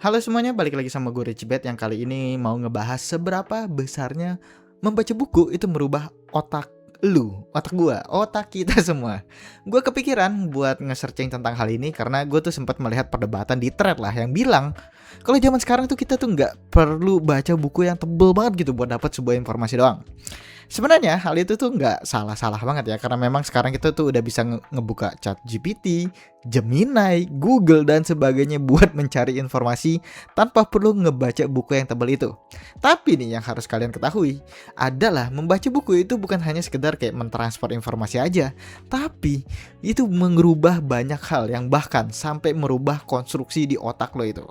Halo semuanya, balik lagi sama gue Rich Bet yang kali ini mau ngebahas seberapa besarnya membaca buku itu merubah otak lu, otak gue, otak kita semua. Gue kepikiran buat nge-searching tentang hal ini karena gue tuh sempat melihat perdebatan di thread lah yang bilang kalau zaman sekarang tuh kita tuh nggak perlu baca buku yang tebel banget gitu buat dapat sebuah informasi doang. Sebenarnya hal itu tuh nggak salah-salah banget ya, karena memang sekarang kita tuh udah bisa ngebuka chat GPT, Gemini, Google dan sebagainya buat mencari informasi tanpa perlu ngebaca buku yang tebal itu. Tapi nih yang harus kalian ketahui adalah membaca buku itu bukan hanya sekedar kayak mentransfer informasi aja, tapi itu mengubah banyak hal yang bahkan sampai merubah konstruksi di otak lo itu.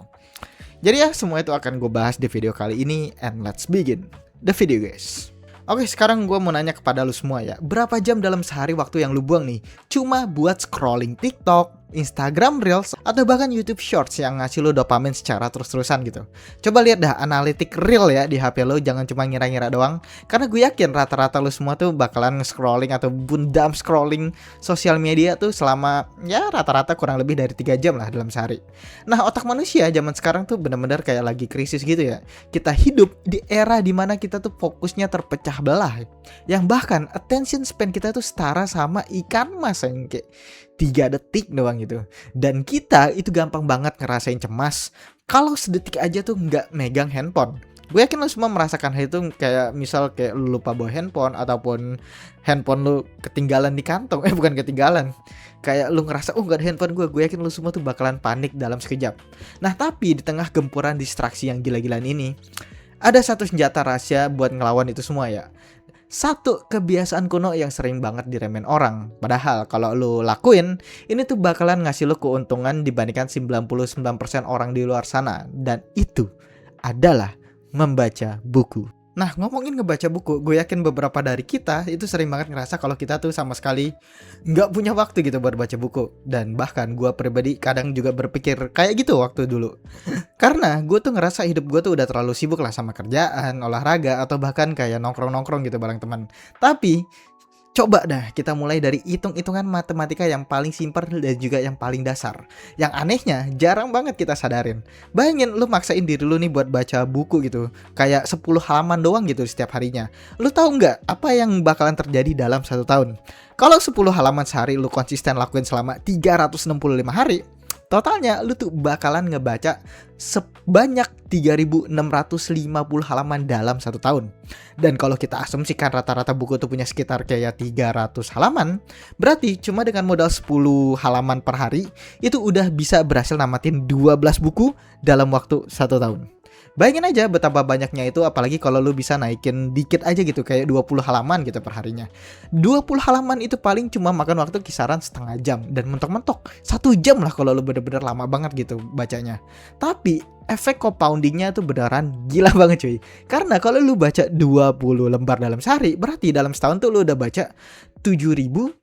Jadi ya semua itu akan gue bahas di video kali ini, and let's begin the video guys. Oke, sekarang gue mau nanya kepada lu semua ya, berapa jam dalam sehari waktu yang lu buang nih cuma buat scrolling TikTok, Instagram Reels, atau bahkan YouTube Shorts yang ngasih lo dopamin secara terus-terusan gitu. Coba lihat dah analitik real ya di HP lo, jangan cuma ngira-ngira doang. Karena gue yakin rata-rata lo semua tuh bakalan scrolling atau bundam scrolling sosial media tuh selama ya rata-rata kurang lebih dari 3 jam lah dalam sehari. Nah, otak manusia zaman sekarang tuh benar-benar kayak lagi krisis gitu ya. Kita hidup di era dimana kita tuh fokusnya terpecah belah, yang bahkan attention span kita tuh setara sama ikan mas yang kayak 3 detik doang gitu. Dan kita itu gampang banget ngerasain cemas kalau sedetik aja tuh nggak megang handphone. Gue yakin lo semua merasakan hal itu, kayak misal kayak lu lupa bawa handphone ataupun handphone lu ketinggalan di kantong. Bukan ketinggalan, kayak lu ngerasa nggak ada handphone gue yakin lu semua tuh bakalan panik dalam sekejap. Nah tapi di tengah gempuran distraksi yang gila-gilaan ini, ada satu senjata rahasia buat ngelawan itu semua ya. Satu kebiasaan kuno yang sering banget diremehin orang. Padahal kalau lu lakuin, ini tuh bakalan ngasih lu keuntungan dibandingkan 99% orang di luar sana. Dan itu adalah membaca buku. Nah, ngomongin ngebaca buku, gue yakin beberapa dari kita itu sering banget ngerasa kalau kita tuh sama sekali nggak punya waktu gitu buat baca buku. Dan bahkan gue pribadi kadang juga berpikir kayak gitu waktu dulu. Karena gue tuh ngerasa hidup gue tuh udah terlalu sibuk lah sama kerjaan, olahraga, atau bahkan kayak nongkrong-nongkrong gitu bareng teman. Tapi coba dah kita mulai dari hitung-hitungan matematika yang paling simpel dan juga yang paling dasar. Yang anehnya jarang banget kita sadarin. Bayangin lu maksain diri lu nih buat baca buku gitu, kayak 10 halaman doang gitu setiap harinya. Lu tahu nggak apa yang bakalan terjadi dalam 1 tahun? Kalau 10 halaman sehari lu konsisten lakuin selama 365 hari, totalnya lu tuh bakalan ngebaca sebanyak 3.650 halaman dalam 1 tahun. Dan kalau kita asumsikan rata-rata buku tuh punya sekitar kayak 300 halaman, berarti cuma dengan modal 10 halaman per hari itu udah bisa berhasil namatin 12 buku dalam waktu 1 tahun. Bayangin aja betapa banyaknya itu, apalagi kalau lu bisa naikin dikit aja gitu, kayak 20 halaman gitu per harinya. 20 halaman itu paling cuma makan waktu kisaran setengah jam, dan mentok-mentok 1 jam lah kalau lu bener-bener lama banget gitu bacanya. Tapi efek compoundingnya tuh beneran gila banget cuy. Karena kalau lu baca 20 lembar dalam sehari, berarti dalam setahun tuh lu udah baca 7.300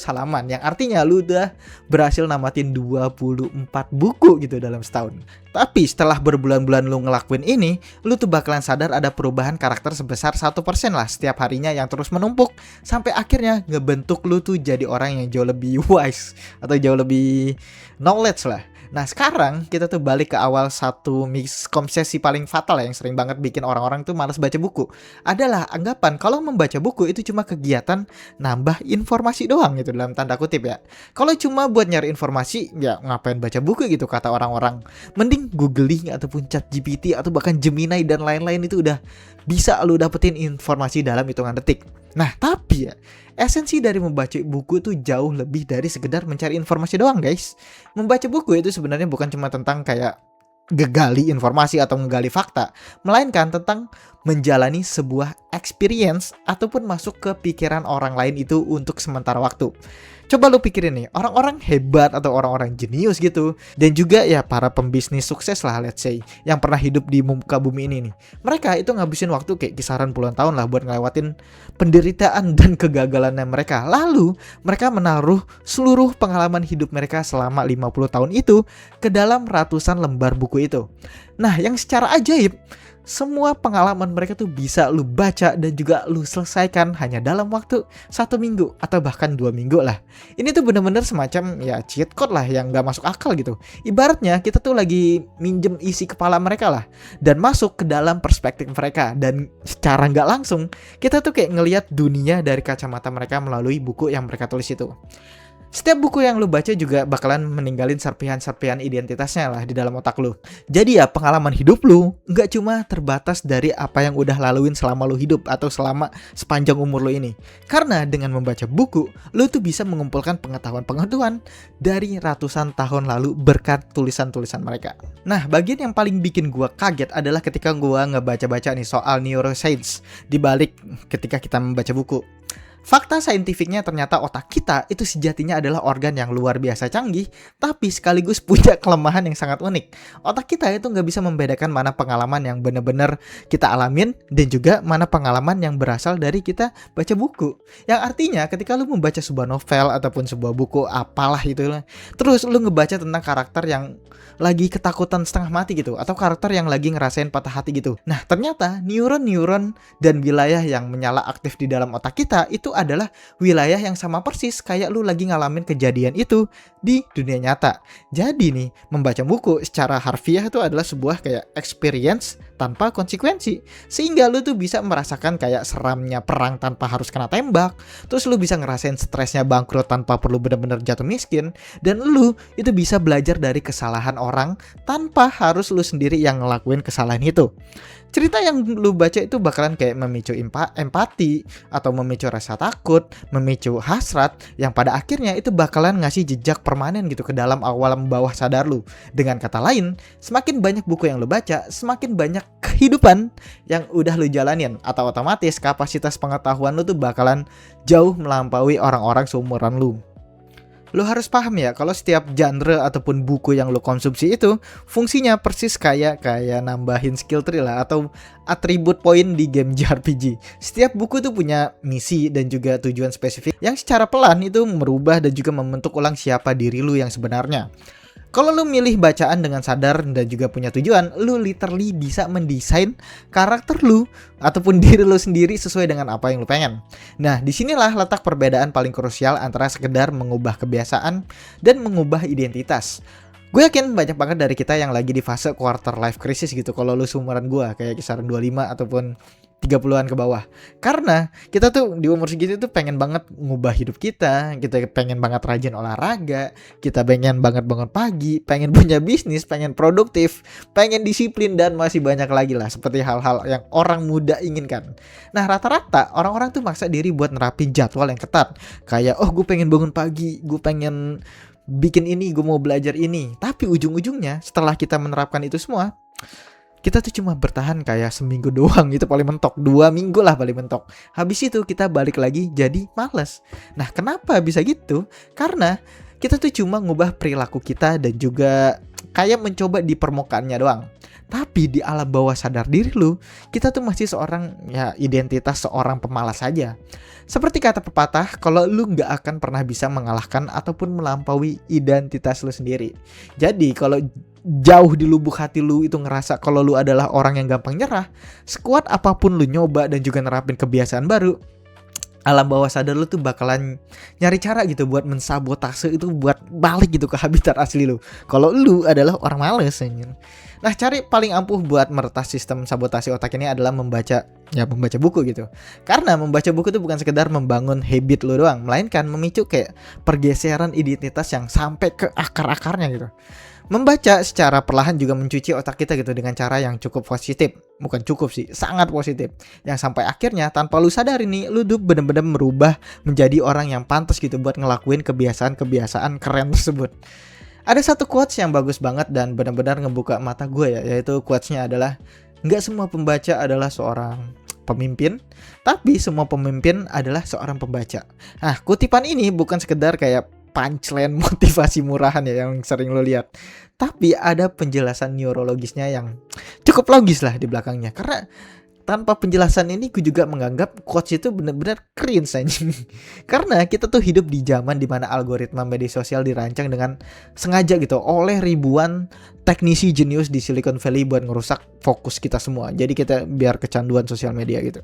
halaman, yang artinya lu udah berhasil namatin 24 buku gitu dalam setahun. Tapi setelah berbulan-bulan lu ngelakuin ini, lu tuh bakalan sadar ada perubahan karakter sebesar 1% lah setiap harinya yang terus menumpuk sampai akhirnya ngebentuk lu tuh jadi orang yang jauh lebih wise atau jauh lebih knowledge lah. Nah sekarang kita tuh balik ke awal, satu miskonsepsi paling fatal yang sering banget bikin orang-orang tuh malas baca buku adalah anggapan kalau membaca buku itu cuma kegiatan nambah informasi doang gitu, dalam tanda kutip ya. Kalau cuma buat nyari informasi, ya ngapain baca buku gitu kata orang-orang. Mending googling ataupun chat GPT atau bahkan Gemini dan lain-lain itu udah bisa lu dapetin informasi dalam hitungan detik. Nah tapi ya, esensi dari membaca buku itu jauh lebih dari sekedar mencari informasi doang guys. Membaca buku itu sebenarnya bukan cuma tentang kayak ngegali informasi atau ngegali fakta, melainkan tentang menjalani sebuah experience ataupun masuk ke pikiran orang lain itu untuk sementara waktu. Coba lu pikirin nih, orang-orang hebat atau orang-orang jenius gitu, dan juga ya para pembisnis sukses lah let's say, yang pernah hidup di muka bumi ini nih. Mereka itu ngabisin waktu kayak kisaran puluhan tahun lah buat ngelewatin penderitaan dan kegagalannya mereka. Lalu mereka menaruh seluruh pengalaman hidup mereka selama 50 tahun itu ke dalam ratusan lembar buku itu. Nah yang secara ajaib, semua pengalaman mereka tuh bisa lu baca dan juga lu selesaikan hanya dalam waktu 1 minggu atau bahkan 2 minggu lah. Ini tuh bener-bener semacam ya cheat code lah yang gak masuk akal gitu. Ibaratnya kita tuh lagi minjem isi kepala mereka lah dan masuk ke dalam perspektif mereka, dan secara gak langsung kita tuh kayak ngelihat dunia dari kacamata mereka melalui buku yang mereka tulis itu. Setiap buku yang lu baca juga bakalan meninggalin serpihan-serpihan identitasnya lah di dalam otak lu. Jadi ya pengalaman hidup lu nggak cuma terbatas dari apa yang udah laluin selama lu hidup atau selama sepanjang umur lu ini. Karena dengan membaca buku, lu tuh bisa mengumpulkan pengetahuan-pengetahuan dari ratusan tahun lalu berkat tulisan-tulisan mereka. Nah, bagian yang paling bikin gua kaget adalah ketika gua ngebaca-baca nih soal neuroscience di balik ketika kita membaca buku. Fakta saintifiknya ternyata otak kita itu sejatinya adalah organ yang luar biasa canggih, tapi sekaligus punya kelemahan yang sangat unik. Otak kita itu nggak bisa membedakan mana pengalaman yang benar-benar kita alamin dan juga mana pengalaman yang berasal dari kita baca buku. Yang artinya ketika lu membaca sebuah novel ataupun sebuah buku apalah itu, terus lu ngebaca tentang karakter yang lagi ketakutan setengah mati gitu, atau karakter yang lagi ngerasain patah hati gitu. Nah, ternyata neuron-neuron dan wilayah yang menyala aktif di dalam otak kita itu adalah wilayah yang sama persis kayak lu lagi ngalamin kejadian itu di dunia nyata. Jadi nih, membaca buku secara harfiah itu adalah sebuah kayak experience tanpa konsekuensi. Sehingga lu tuh bisa merasakan kayak seramnya perang tanpa harus kena tembak. Terus lu bisa ngerasain stresnya bangkrut tanpa perlu benar-benar jatuh miskin. Dan lu itu bisa belajar dari kesalahan orang tanpa harus lu sendiri yang ngelakuin kesalahan itu. Cerita yang lu baca itu bakalan kayak memicu empati atau memicu rasa takut, memicu hasrat, yang pada akhirnya itu bakalan ngasih jejak permanen gitu ke dalam alam bawah sadar lu. Dengan kata lain, semakin banyak buku yang lu baca, semakin banyak kehidupan yang udah lu jalanin, atau otomatis kapasitas pengetahuan lu tuh bakalan jauh melampaui orang-orang seumuran lu. Lu harus paham ya kalau setiap genre ataupun buku yang lu konsumsi itu fungsinya persis kayak nambahin skill tree lah atau atribut poin di game JRPG. Setiap buku tuh punya misi dan juga tujuan spesifik yang secara pelan itu merubah dan juga membentuk ulang siapa diri lu yang sebenarnya. Kalau lu milih bacaan dengan sadar dan juga punya tujuan, lu literally bisa mendesain karakter lu ataupun diri lu sendiri sesuai dengan apa yang lu pengen. Nah, disinilah letak perbedaan paling krusial antara sekedar mengubah kebiasaan dan mengubah identitas. Gue yakin banyak banget dari kita yang lagi di fase quarter life crisis gitu kalau lu seumuran gue, kayak kisaran 25 ataupun 30-an ke bawah. Karena kita tuh di umur segitu tuh pengen banget ngubah hidup kita pengen banget rajin olahraga, kita pengen banget bangun pagi, pengen punya bisnis, pengen produktif, pengen disiplin, dan masih banyak lagi lah seperti hal-hal yang orang muda inginkan. Nah, rata-rata orang-orang tuh maksa diri buat nerapin jadwal yang ketat. Kayak, oh gue pengen bangun pagi, gue pengen bikin ini, gue mau belajar ini. Tapi ujung-ujungnya setelah kita menerapkan itu semua, kita tuh cuma bertahan kayak seminggu doang, itu paling mentok, 2 minggu lah paling mentok. Habis itu kita balik lagi jadi males. Nah, kenapa bisa gitu? Karena kita tuh cuma ngubah perilaku kita dan juga kayak mencoba di permukaannya doang. Tapi di alam bawah sadar diri lu, kita tuh masih seorang ya identitas seorang pemalas saja. Seperti kata pepatah, kalau lu gak akan pernah bisa mengalahkan ataupun melampaui identitas lu sendiri. Jadi kalau jauh di lubuk hati lu itu ngerasa kalau lu adalah orang yang gampang nyerah, sekuat apapun lu nyoba dan juga nerapin kebiasaan baru, alam bawah sadar lu tuh bakalan nyari cara gitu buat mensabotase itu buat balik gitu ke habitat asli lu. Kalau lu adalah orang males anjir. Nah, cari paling ampuh buat meretas sistem sabotase otak ini adalah membaca buku gitu. Karena membaca buku itu bukan sekedar membangun habit lu doang, melainkan memicu kayak pergeseran identitas yang sampai ke akar-akarnya gitu. Membaca secara perlahan juga mencuci otak kita gitu dengan cara yang cukup positif. Bukan cukup sih, sangat positif. Yang sampai akhirnya tanpa lu sadari nih, lu tuh bener-bener merubah menjadi orang yang pantas gitu buat ngelakuin kebiasaan-kebiasaan keren tersebut. Ada satu quotes yang bagus banget dan benar-benar ngebuka mata gue ya, yaitu quotesnya adalah, nggak semua pembaca adalah seorang pemimpin, tapi semua pemimpin adalah seorang pembaca. Nah, kutipan ini bukan sekedar kayak punchline motivasi murahan ya yang sering lo lihat, tapi ada penjelasan neurologisnya yang cukup logis lah di belakangnya. Karena tanpa penjelasan ini gue juga menganggap quotes itu benar-benar cringe anjing. Karena kita tuh hidup di zaman dimana algoritma media sosial dirancang dengan sengaja gitu oleh ribuan teknisi jenius di Silicon Valley buat ngerusak fokus kita semua. Jadi kita biar kecanduan sosial media gitu.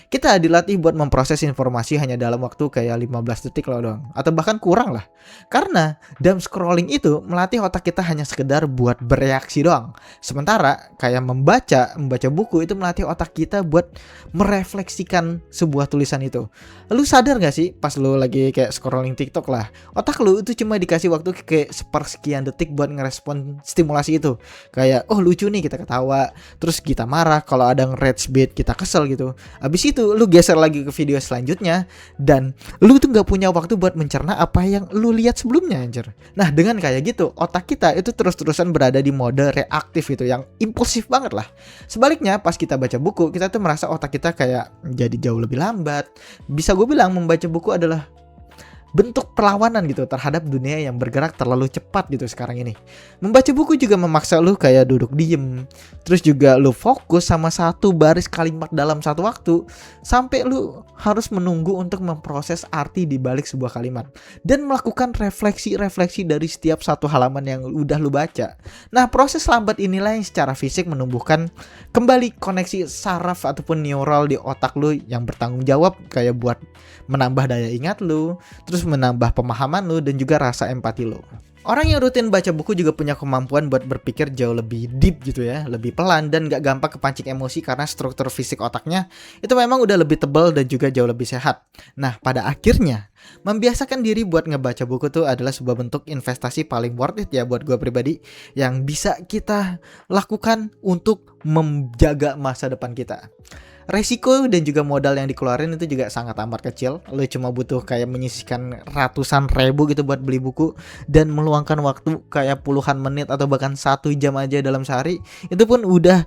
Kita dilatih buat memproses informasi hanya dalam waktu kayak 15 detik loh doang. Atau bahkan kurang lah. Karena dumb scrolling itu melatih otak kita hanya sekedar buat bereaksi doang. Sementara kayak membaca buku itu melatih otak kita buat merefleksikan sebuah tulisan itu. Lu sadar gak sih pas lu lagi kayak scrolling TikTok lah, otak lu itu cuma dikasih waktu kayak sepersekian detik buat ngerespon stimulasi itu. Kayak oh lucu nih kita ketawa, terus kita marah kalau ada nge-rage bait kita kesel gitu. Abis itu lu geser lagi ke video selanjutnya dan lu tuh gak punya waktu buat mencerna apa yang lu lihat sebelumnya anjir. Nah dengan kayak gitu otak kita itu terus-terusan berada di mode reaktif itu yang impulsif banget lah. Sebaliknya pas kita baca buku kita tuh merasa otak kita kayak jadi jauh lebih lambat. Bisa gue bilang membaca buku adalah bentuk perlawanan gitu terhadap dunia yang bergerak terlalu cepat gitu sekarang ini. Membaca buku juga memaksa lu kayak duduk diem, terus juga lu fokus sama satu baris kalimat dalam satu waktu, sampai lu harus menunggu untuk memproses arti di balik sebuah kalimat dan melakukan refleksi-refleksi dari setiap satu halaman yang udah lu baca. Nah, proses lambat inilah yang secara fisik menumbuhkan kembali koneksi saraf ataupun neural di otak lu yang bertanggung jawab kayak buat menambah daya ingat lu, terus menambah pemahaman lu dan juga rasa empati lu. Orang yang rutin baca buku juga punya kemampuan buat berpikir jauh lebih deep gitu ya, lebih pelan dan gak gampang kepancing emosi karena struktur fisik otaknya itu memang udah lebih tebal dan juga jauh lebih sehat. Nah, pada akhirnya membiasakan diri buat ngebaca buku tuh adalah sebuah bentuk investasi paling worth it ya buat gue pribadi yang bisa kita lakukan untuk menjaga masa depan kita. Resiko dan juga modal yang dikeluarin itu juga sangat amat kecil. Lo cuma butuh kayak menyisihkan ratusan ribu gitu buat beli buku dan meluangkan waktu kayak puluhan menit atau bahkan 1 jam aja dalam sehari. Itu pun udah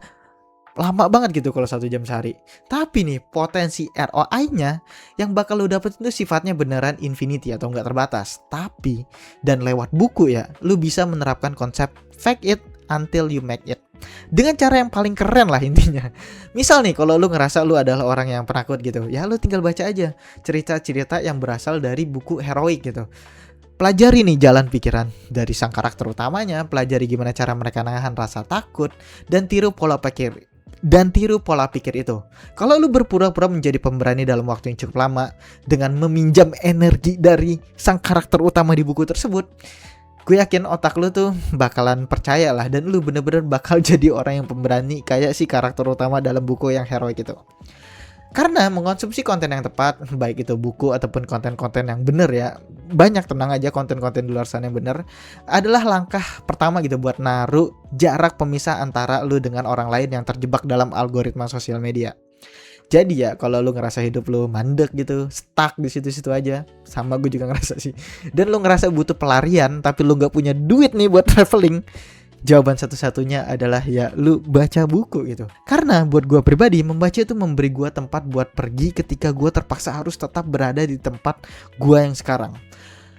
lama banget gitu kalau 1 jam sehari. Tapi nih potensi ROI-nya yang bakal lo dapet itu sifatnya beneran infinity atau nggak terbatas. Tapi dan lewat buku ya, lo bisa menerapkan konsep fake it until you make it dengan cara yang paling keren lah intinya. Misal nih kalau lu ngerasa lu adalah orang yang penakut gitu, ya lu tinggal baca aja cerita-cerita yang berasal dari buku heroik gitu. Pelajari nih jalan pikiran dari sang karakter utamanya, pelajari gimana cara mereka nahan rasa takut dan tiru pola pikir itu. Kalau lu berpura-pura menjadi pemberani dalam waktu yang cukup lama dengan meminjam energi dari sang karakter utama di buku tersebut, gue yakin otak lu tuh bakalan percaya lah dan lu bener-bener bakal jadi orang yang pemberani kayak si karakter utama dalam buku yang heroik itu. Karena mengonsumsi konten yang tepat, baik itu buku ataupun konten-konten yang bener ya, banyak, tenang aja, konten-konten di luar sana yang bener, adalah langkah pertama gitu buat naruh jarak pemisah antara lu dengan orang lain yang terjebak dalam algoritma sosial media. Jadi ya kalau lu ngerasa hidup lu mandek gitu, stuck di situ-situ aja, sama gue juga ngerasa sih. Dan lu ngerasa butuh pelarian tapi lu nggak punya duit nih buat traveling, jawaban satu-satunya adalah ya lu baca buku gitu. Karena buat gue pribadi membaca itu memberi gue tempat buat pergi ketika gue terpaksa harus tetap berada di tempat gue yang sekarang.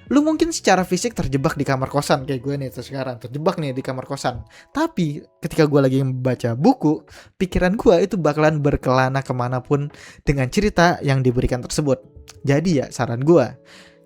Lu mungkin secara fisik terjebak di kamar kosan kayak gue nih sekarang, terjebak nih di kamar kosan. Tapi ketika gue lagi membaca buku, pikiran gue itu bakalan berkelana kemanapun dengan cerita yang diberikan tersebut. Jadi ya saran gue,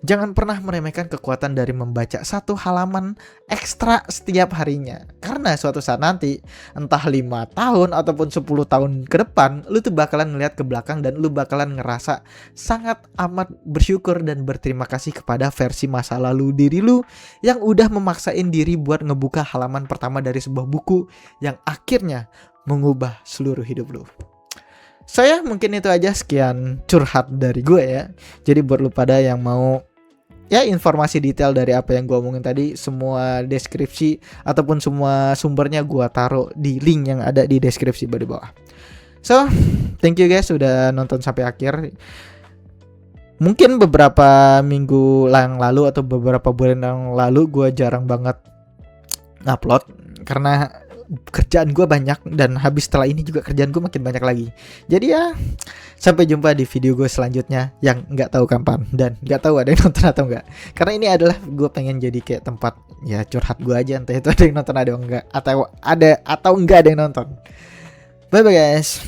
jangan pernah meremehkan kekuatan dari membaca 1 halaman ekstra setiap harinya. Karena suatu saat nanti, entah 5 tahun ataupun 10 tahun ke depan, lu tuh bakalan ngeliat ke belakang dan lu bakalan ngerasa sangat amat bersyukur dan berterima kasih kepada versi masa lalu diri lu yang udah memaksain diri buat ngebuka halaman pertama dari sebuah buku yang akhirnya mengubah seluruh hidup lu. Saya mungkin itu aja, sekian curhat dari gue ya. Jadi buat lu pada yang mau ya informasi detail dari apa yang gue omongin tadi, semua deskripsi ataupun semua sumbernya gue taruh di link yang ada di deskripsi di bawah. So, thank you guys sudah nonton sampai akhir. Mungkin beberapa minggu yang lalu atau beberapa bulan yang lalu gue jarang banget upload karena kerjaan gue banyak, dan habis setelah ini juga kerjaan gue makin banyak lagi. Jadi ya sampai jumpa di video gue selanjutnya yang nggak tahu kapan dan nggak tahu ada yang nonton atau enggak. Karena ini adalah gue pengen jadi kayak tempat ya curhat gue aja, entah itu ada yang nonton ada enggak, atau enggak ada yang nonton. Bye bye guys.